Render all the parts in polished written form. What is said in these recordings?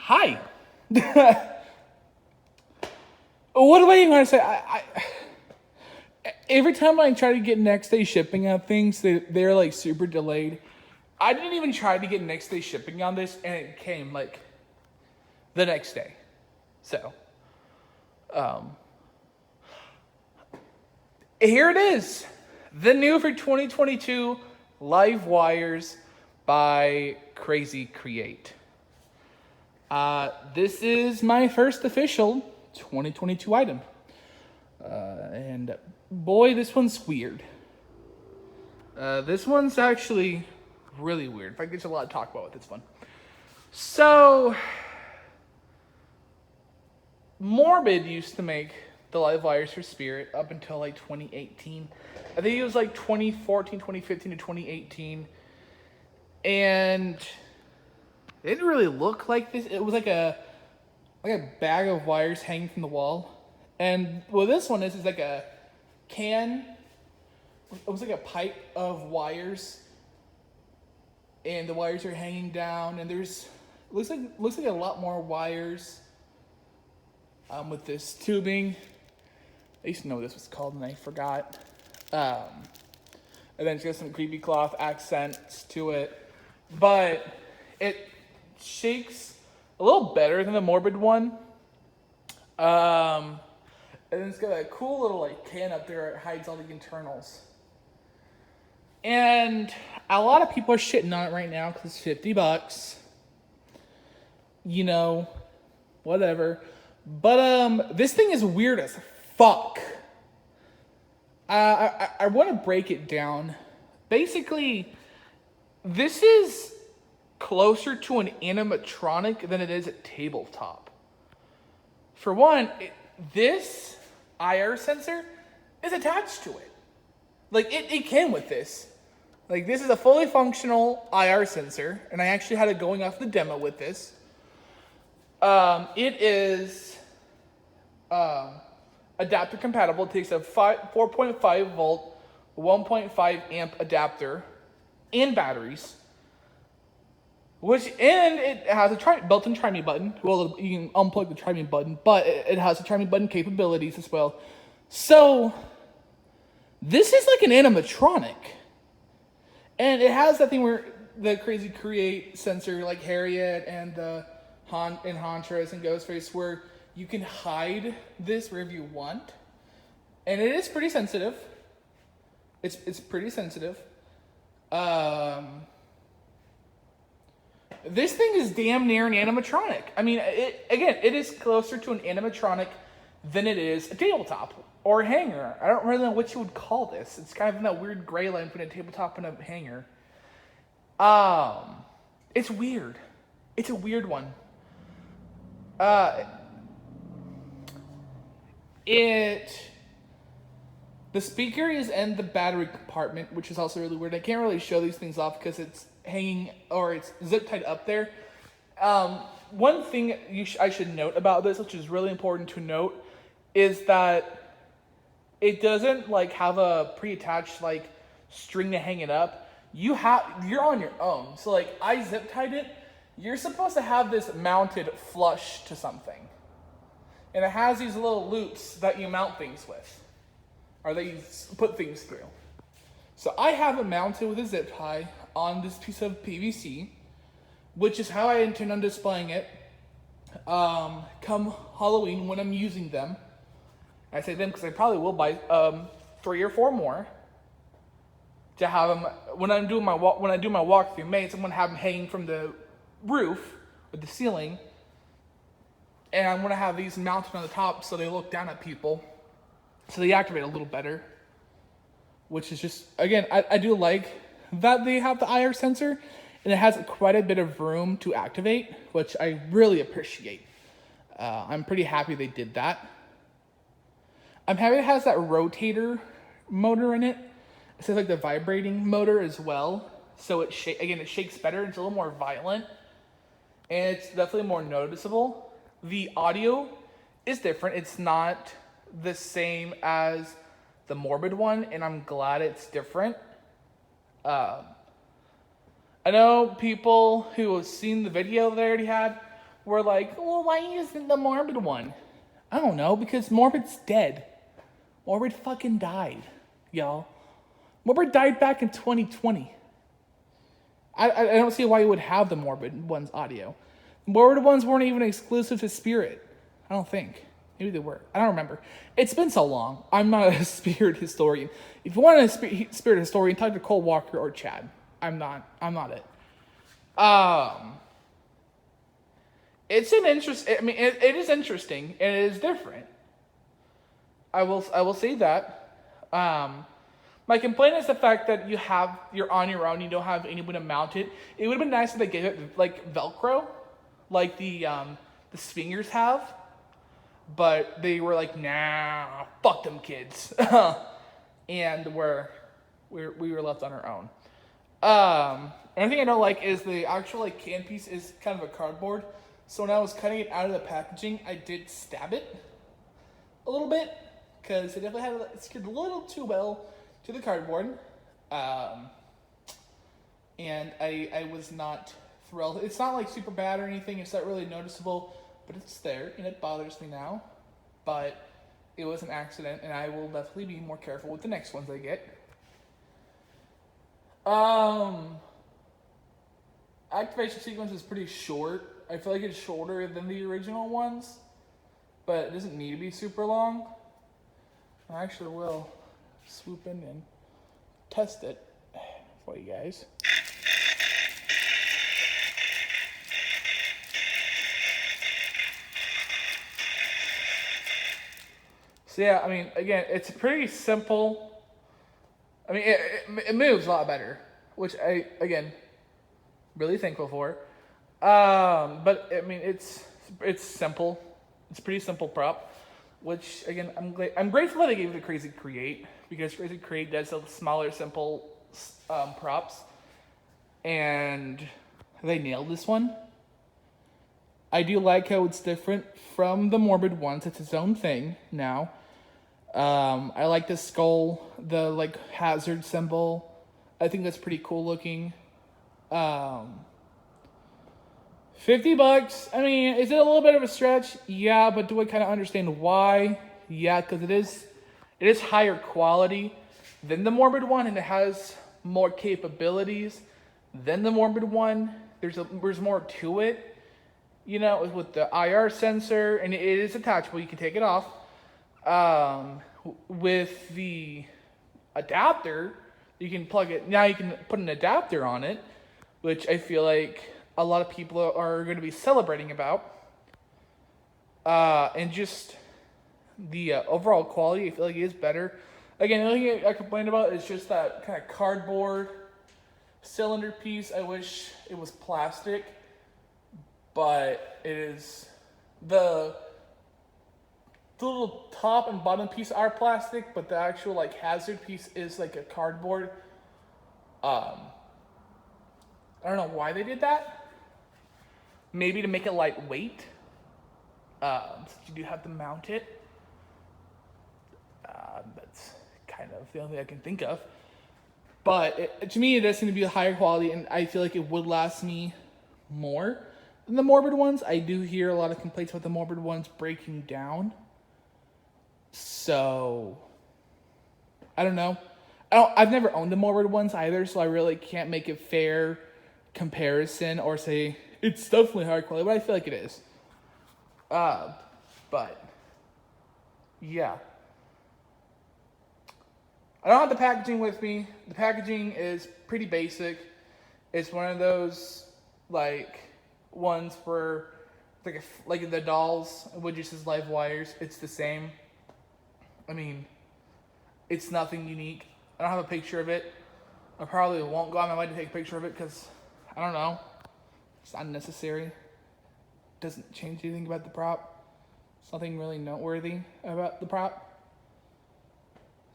Hi. What do I even want to say? Every time I try to get next day shipping on things, they're like super delayed. I didn't even try to get next day shipping on this, and it came like the next day. So, here it is, the new for 2022 Live Wires by Crazy Create. This is my first official 2022 item. And boy, this one's weird. This one's actually really weird. In fact, there's a lot to talk about with this one. So, Morbid used to make the live wires for Spirit up until like 2018. I think it was like 2014, 2015 to 2018. And it didn't really look like this. It was like a bag of wires hanging from the wall. And what this one is like a can. It was like a pipe of wires, and the wires are hanging down. And there's looks like a lot more wires. With this tubing, I used to know what this was called, and I forgot. And then it's got some creepy cloth accents to it, but it shakes a little better than the Morbid one. And then it's got a cool little like can up there that hides all the internals. And a lot of people are shitting on it right now because it's $50. You know, whatever. But this thing is weird as fuck. I want to break it down. Basically, this is closer to an animatronic than it is a tabletop. For one, this IR sensor is attached to it. Like, it came with this. Like, this is a fully functional IR sensor, and I actually had it going off the demo with this. It is adapter compatible. It takes a 4.5 volt, 1.5 amp adapter and batteries. And it has a built-in try me button. Well, you can unplug the try me button, but it has a try me button capabilities as well. So this is like an animatronic, and it has that thing where the Crazy Create sensor, like Harriet and the Huntress and Ghostface, where you can hide this wherever you want, and it is pretty sensitive. It's pretty sensitive. This thing is damn near an animatronic. I mean, it is closer to an animatronic than it is a tabletop or a hanger. I don't really know what you would call this. It's kind of in that weird gray line between a tabletop and a hanger. It's weird. It's a weird one. The speaker is in the battery compartment, which is also really weird. I can't really show these things off because it's hanging or it's zip tied up there. One thing I should note about this, which is really important to note, is that it doesn't like have a pre-attached like string to hang it up. You're on your own. So like I zip tied it. You're supposed to have this mounted flush to something. And it has these little loops that you mount things with. Or that you put things through. So I have it mounted with a zip tie on this piece of PVC, which is how I intend on displaying it come Halloween when I'm using them. I say them because I probably will buy 3 or 4 more to have them when I do my walkthrough mates. I'm gonna have them hanging from the roof or the ceiling, and I'm gonna have these mounted on the top so they look down at people, so they activate a little better. Which is just, again, I do like that they have the IR sensor, and it has quite a bit of room to activate, which I really appreciate. I'm pretty happy they did that. I'm happy it has that rotator motor in it. It says like the vibrating motor as well, so it shakes better. It's a little more violent, and it's definitely more noticeable. The audio is different. It's not the same as the Morbid one, and I'm glad it's different. I know people who have seen the video they already had were like, well, why isn't the Morbid one? I don't know, because Morbid's dead. Morbid fucking died, y'all. Morbid died back in 2020. I don't see why you would have the Morbid one's audio. The Morbid ones weren't even exclusive to Spirit. I don't think. Maybe they were. I don't remember. It's been so long. I'm not a Spirit historian. If you want a Spirit historian, talk to Cole Walker or Chad. I'm not it. It's an interest. I mean, it is interesting and it is different. I will say that. My complaint is the fact that you're on your own. You don't have anyone to mount it. It would have been nice if they gave it like Velcro, like the swingers have. But they were like, nah, fuck them kids, and we were left on our own. Another thing I don't like is the actual like can piece is kind of a cardboard. So when I was cutting it out of the packaging, I did stab it a little bit because it definitely had it secured a little too well to the cardboard, and I was not thrilled. It's not like super bad or anything. It's not really noticeable, but it's there and it bothers me now. But it was an accident, and I will definitely be more careful with the next ones I get. Activation sequence is pretty short. I feel like it's shorter than the original ones, but it doesn't need to be super long. I actually will swoop in and test it for you guys. So yeah, I mean, again, it's pretty simple. I mean, it moves a lot better, which I, again, really thankful for. But I mean, it's simple. It's a pretty simple prop, which again, I'm grateful that I gave it to Crazy Create, because Crazy Create does sell smaller, simple props, and they nailed this one. I do like how it's different from the Morbid ones. It's its own thing now. I like the skull, the like hazard symbol. I think that's pretty cool looking. $50. I mean, is it a little bit of a stretch? Yeah, but do I kind of understand why? Yeah, because it is higher quality than the Morbid one, and it has more capabilities than the Morbid one. There's more to it, you know, with the IR sensor, and it is attachable. You can take it off. With the adapter, you can plug it. Now you can put an adapter on it, which I feel like a lot of people are going to be celebrating about. And just the overall quality, I feel like it is better. Again, the only thing I complain about is just that kind of cardboard cylinder piece. I wish it was plastic, but it is the little top and bottom piece are plastic, but the actual like hazard piece is like a cardboard. I don't know why they did that. Maybe to make it lightweight. Since you do have to mount it. That's kind of the only thing I can think of. But to me, it does seem to be a higher quality, and I feel like it would last me more than the Morbid ones. I do hear a lot of complaints about the Morbid ones breaking down. So, I don't know. I've never owned the Morbid ones either, so I really can't make a fair comparison or say it's definitely higher quality, but I feel like it is. But yeah. I don't have the packaging with me. The packaging is pretty basic. It's one of those like ones for like the dolls, which just says live wires. It's the same. I mean, it's nothing unique. I don't have a picture of it. I probably won't go on my mind to take a picture of it because, I don't know, it's unnecessary. Doesn't change anything about the prop. It's nothing really noteworthy about the prop.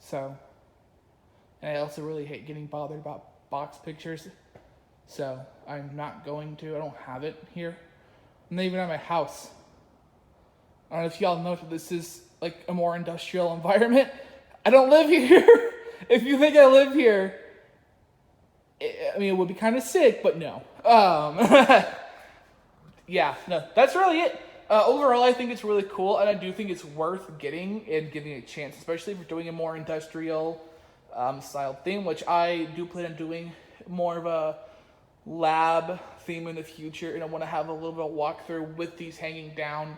So, and I also really hate getting bothered about box pictures. So, I'm not going to. I don't have it here. I'm not even at my house. I don't know if y'all know if this is like a more industrial environment. I don't live here. If you think I live here, I mean, it would be kind of sick, but no. yeah, no, that's really it. Overall, I think it's really cool, and I do think it's worth getting and giving a chance, especially if you're doing a more industrial style thing, which I do plan on doing more of a lab theme in the future, and I want to have a little bit of walkthrough with these hanging down,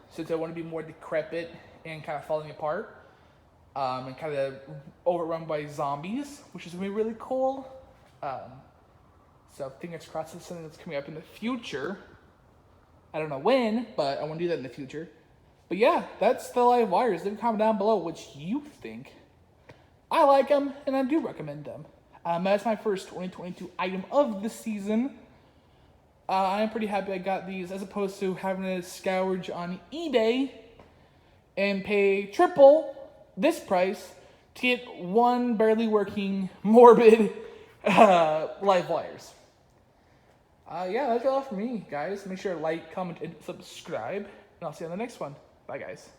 since I want to be more decrepit and kind of falling apart, and kind of overrun by zombies, which is going to be really cool. So fingers crossed it's something that's coming up in the future. I don't know when, but I want to do that in the future. But yeah, that's the live wires. Leave a comment down below what you think. I like them, and I do recommend them. That's my first 2022 item of the season. I'm pretty happy I got these, as opposed to having to scourge on eBay and pay triple this price to get one barely working morbid live wires. Yeah, that's all for me, guys. Make sure to like, comment, and subscribe. And I'll see you on the next one. Bye, guys.